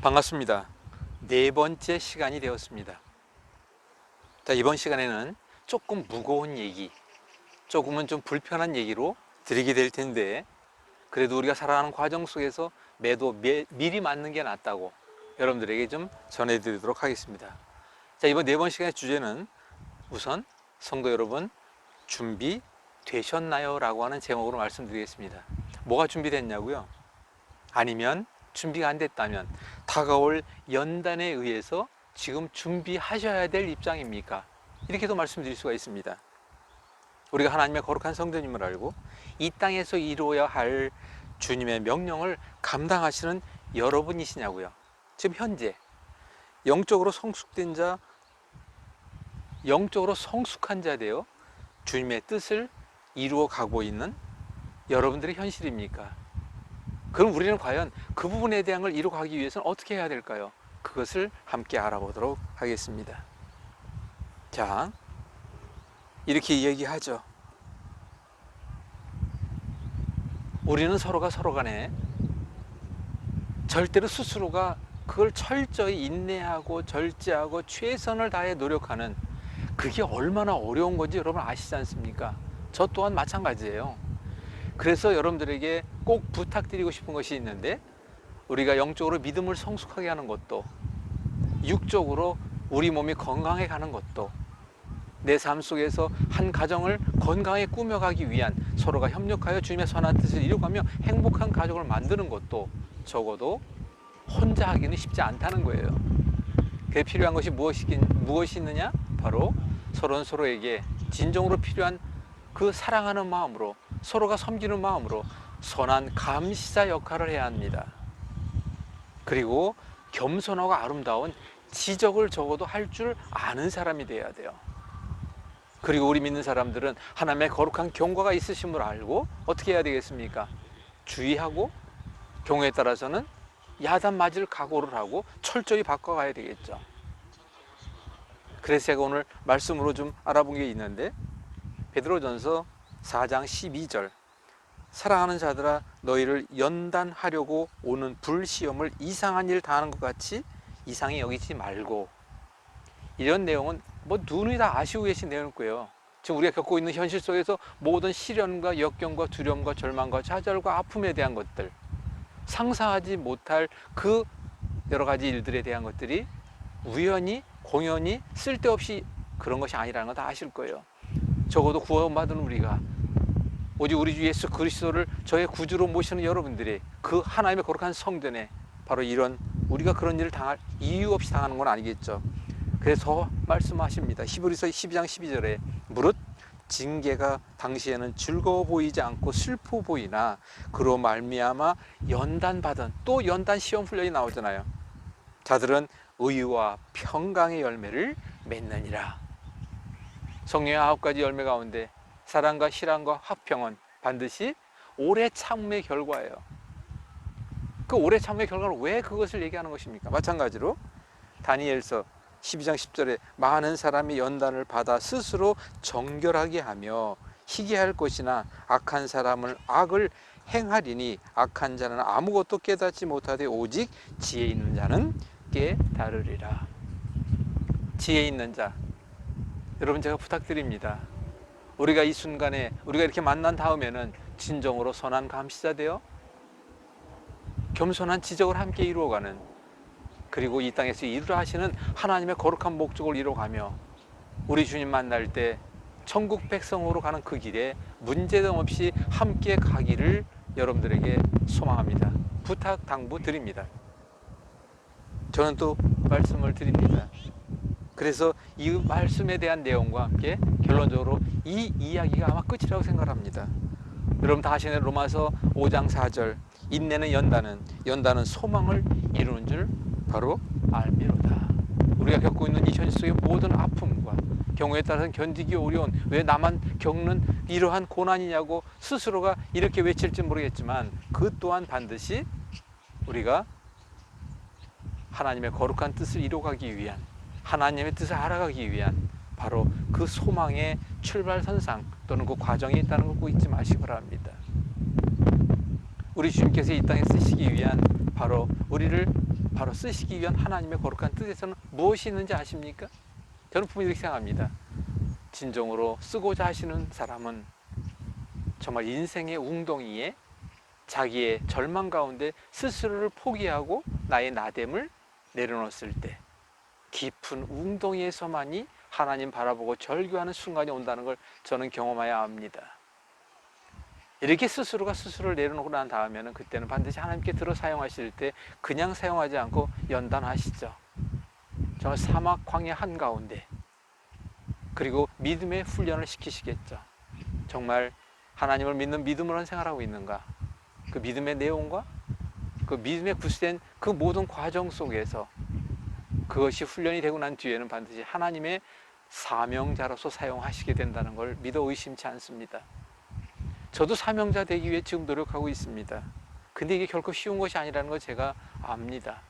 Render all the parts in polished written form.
반갑습니다. 네 번째 시간이 되었습니다. 자, 이번 시간에는 조금 무거운 얘기, 조금은 좀 불편한 얘기로 드리게 될 텐데, 그래도 우리가 살아가는 과정 속에서 미리 맞는 게 낫다고 여러분들에게 좀 전해드리도록 하겠습니다. 자, 이번 네 번 시간의 주제는 우선 성도 여러분 준비되셨나요? 라고 하는 제목으로 말씀드리겠습니다. 뭐가 준비됐냐고요? 아니면 준비가 안 됐다면 다가올 연단에 의해서 지금 준비하셔야 될 입장입니까? 이렇게도 말씀드릴 수가 있습니다. 우리가 하나님의 거룩한 성도님을 알고 이 땅에서 이루어야 할 주님의 명령을 감당하시는 여러분이시냐고요. 지금 현재 영적으로 성숙된 자, 영적으로 성숙한 자 되어 주님의 뜻을 이루어 가고 있는 여러분들의 현실입니까? 그럼 우리는 과연 그 부분에 대한 걸 이루어가기 위해서는 어떻게 해야 될까요? 그것을 함께 알아보도록 하겠습니다. 자, 이렇게 얘기하죠. 우리는 서로가 서로 간에 절대로 스스로가 그걸 철저히 인내하고 절제하고 최선을 다해 노력하는, 그게 얼마나 어려운 건지 여러분 아시지 않습니까? 저 또한 마찬가지예요. 그래서 여러분들에게 꼭 부탁드리고 싶은 것이 있는데, 우리가 영적으로 믿음을 성숙하게 하는 것도, 육적으로 우리 몸이 건강해 가는 것도, 내 삶 속에서 한 가정을 건강하게 꾸며가기 위한, 서로가 협력하여 주님의 선한 뜻을 이루가며 행복한 가족을 만드는 것도 적어도 혼자 하기는 쉽지 않다는 거예요. 그에 필요한 것이 무엇이 있느냐? 바로 서로는 서로에게 진정으로 필요한 그 사랑하는 마음으로, 서로가 섬기는 마음으로 선한 감시자 역할을 해야 합니다. 그리고 겸손하고 아름다운 지적을 적어도 할 줄 아는 사람이 되어야 돼요. 그리고 우리 믿는 사람들은 하나님의 거룩한 경과가 있으심을 알고 어떻게 해야 되겠습니까? 주의하고 경우에 따라서는 야단 맞을 각오를 하고 철저히 바꿔가야 되겠죠. 그래서 제가 오늘 말씀으로 좀 알아본 게 있는데, 베드로전서 4장 12절, 사랑하는 자들아 너희를 연단하려고 오는 불시험을 이상한 일 당하는 것 같이 이상히 여기지 말고, 이런 내용은 뭐 누누이 다 아시고 계신 내용일 거예요. 지금 우리가 겪고 있는 현실 속에서 모든 시련과 역경과 두려움과 절망과 좌절과 아픔에 대한 것들, 상상하지 못할 그 여러 가지 일들에 대한 것들이 우연히 공연히 쓸데없이 그런 것이 아니라는 거 다 아실 거예요. 적어도 구원받은 우리가, 오직 우리 주 예수 그리스도를 저의 구주로 모시는 여러분들이 그 하나님의 거룩한 성전에 바로 이런, 우리가 그런 일을 당할 이유 없이 당하는 건 아니겠죠. 그래서 말씀하십니다. 히브리서 12장 12절에 무릇 징계가 당시에는 즐거워 보이지 않고 슬퍼 보이나 그로 말미암아 연단받은, 또 연단 시험 훈련이 나오잖아요. 자들은 의와 평강의 열매를 맺느니라. 성령의 9가지 열매 가운데 사랑과 실안과 화평은 반드시 오래 참음의 결과예요. 그 오래 참음의 결과는 왜 그것을 얘기하는 것입니까? 마찬가지로 다니엘서 12장 10절에 많은 사람이 연단을 받아 스스로 정결하게 하며 희귀할 것이나 악한 사람은 악을 행하리니 악한 자는 아무것도 깨닫지 못하되 오직 지혜 있는 자는 깨달으리라. 지혜 있는 자, 여러분 제가 부탁드립니다. 우리가 이 순간에 우리가 이렇게 만난 다음에는 진정으로 선한 감시자 되어 겸손한 지적을 함께 이루어가는, 그리고 이 땅에서 일을 하시는 하나님의 거룩한 목적을 이루어가며 우리 주님 만날 때 천국 백성으로 가는 그 길에 문제점 없이 함께 가기를 여러분들에게 소망합니다. 부탁 당부 드립니다. 저는 또 말씀을 드립니다. 그래서 이 말씀에 대한 내용과 함께 결론적으로 이 이야기가 아마 끝이라고 생각합니다. 여러분 다 아시는 로마서 5장 4절, 인내는 연단은 소망을 이루는 줄 바로 알미로다. 우리가 겪고 있는 이 현실 속의 모든 아픔과 경우에 따라서는 견디기 어려운, 왜 나만 겪는 이러한 고난이냐고 스스로가 이렇게 외칠지 모르겠지만, 그 또한 반드시 우리가 하나님의 거룩한 뜻을 이루어가기 위한, 하나님의 뜻을 알아가기 위한 바로 그 소망의 출발선상 또는 그 과정이 있다는 걸 꼭 잊지 마시기 바랍니다. 우리 주님께서 이 땅에 쓰시기 위한 바로 우리를 바로 쓰시기 위한 하나님의 거룩한 뜻에서는 무엇이 있는지 아십니까? 저는 분명히 이렇게 생각합니다. 진정으로 쓰고자 하시는 사람은 정말 인생의 웅덩이에 자기의 절망 가운데 스스로를 포기하고 나의 나됨을 내려놓았을 때 깊은 웅덩이에서만이 하나님 바라보고 절규하는 순간이 온다는 걸 저는 경험하여 압니다. 이렇게 스스로가 스스로를 내려놓고 난 다음에는 그때는 반드시 하나님께 들어 사용하실 때 그냥 사용하지 않고 연단하시죠. 정말 사막 광야 한가운데 그리고 믿음의 훈련을 시키시겠죠. 정말 하나님을 믿는 믿음으로 생활하고 있는가? 그 믿음의 내용과 그 믿음에 구수된 그 모든 과정 속에서 그것이 훈련이 되고 난 뒤에는 반드시 하나님의 사명자로서 사용하시게 된다는 걸 믿어 의심치 않습니다. 저도 사명자 되기 위해 지금 노력하고 있습니다. 근데 이게 결코 쉬운 것이 아니라는 걸 제가 압니다.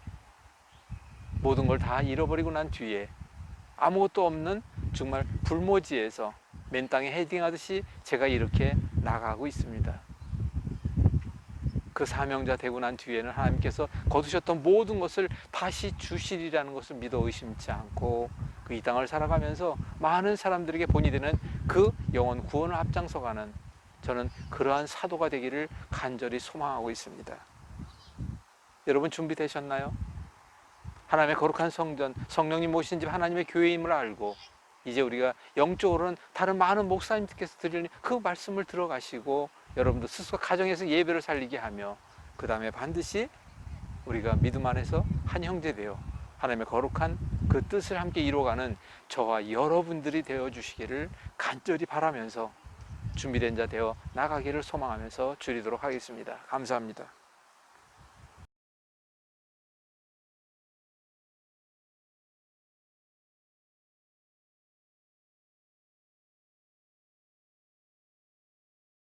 모든 걸 다 잃어버리고 난 뒤에 아무것도 없는 정말 불모지에서 맨 땅에 헤딩하듯이 제가 이렇게 나가고 있습니다. 그 사명자 되고 난 뒤에는 하나님께서 거두셨던 모든 것을 다시 주시리라는 것을 믿어 의심치 않고 그 이 땅을 살아가면서 많은 사람들에게 본이 되는 그 영혼 구원을 앞장서가는 저는 그러한 사도가 되기를 간절히 소망하고 있습니다. 여러분 준비되셨나요? 하나님의 거룩한 성전, 성령님 모신 집 하나님의 교회임을 알고 이제 우리가 영적으로는 다른 많은 목사님께서 드리는 그 말씀을 들어가시고 여러분도 스스로 가정에서 예배를 살리게 하며 그 다음에 반드시 우리가 믿음 안에서 한 형제 되어 하나님의 거룩한 그 뜻을 함께 이루어가는 저와 여러분들이 되어주시기를 간절히 바라면서 준비된 자 되어 나가기를 소망하면서 줄이도록 하겠습니다. 감사합니다.